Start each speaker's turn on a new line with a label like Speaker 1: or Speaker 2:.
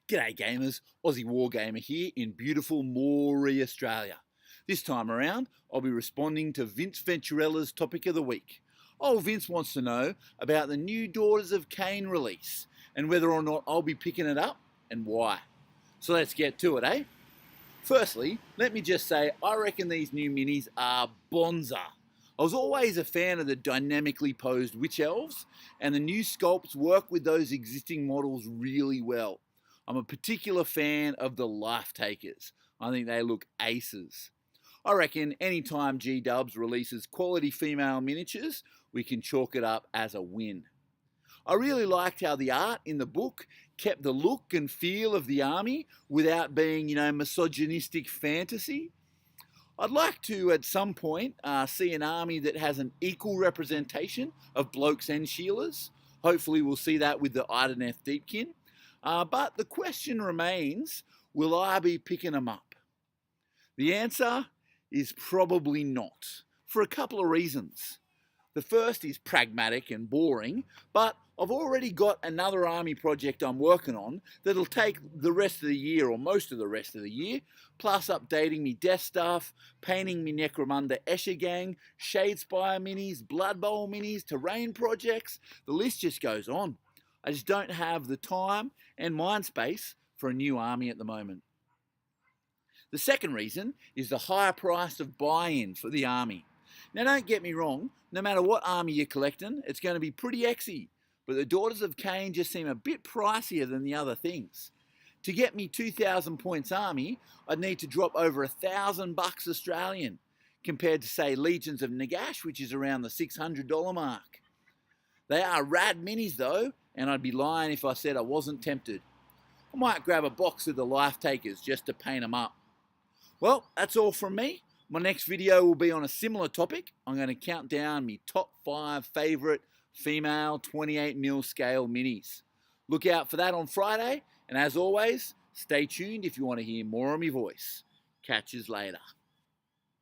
Speaker 1: G'day gamers, Aussie Wargamer here in beautiful Moree, Australia. This time around, I'll be responding to Vince Venturella's topic of the week. Oh, Vince wants to know about the new Daughters of Khaine release and whether or not I'll be picking it up and why. So let's get to it, eh? Firstly, let me just say I reckon these new minis are bonza. I was always a fan of the dynamically posed witch elves, and the new sculpts work with those existing models really well. I'm a particular fan of the Life Takers. I think they look aces. I reckon anytime G-Dubs releases quality female miniatures, we can chalk it up as a win. I really liked how the art in the book kept the look and feel of the army without being, misogynistic fantasy. I'd like to, at some point, see an army that has an equal representation of blokes and Sheilas. Hopefully we'll see that with the Ideneth Deepkin. But the question remains, will I be picking them up? The answer is probably not, for a couple of reasons. The first is pragmatic and boring, but I've already got another army project I'm working on that'll take the rest of the year, or most of the rest of the year, plus updating me Death Staff, painting me Necromunda Escher Gang, Shadespire minis, Blood Bowl minis, terrain projects. The list just goes on. I just don't have the time and mind space for a new army at the moment. The second reason is the higher price of buy-in for the army. Now don't get me wrong, no matter what army you're collecting, it's going to be pretty exy, but the Daughters of Khaine just seem a bit pricier than the other things. To get me 2,000 points army, I'd need to drop over $1,000 Australian, compared to say Legions of Nagash, which is around the $600 mark. They are rad minis though, and I'd be lying if I said I wasn't tempted. I might grab a box of the Life Takers just to paint them up. Well, that's all from me. My next video will be on a similar topic. I'm going to count down my top 5 favourite female 28mm scale minis. Look out for that on Friday, and as always, stay tuned if you want to hear more of my voice. Catch yous later.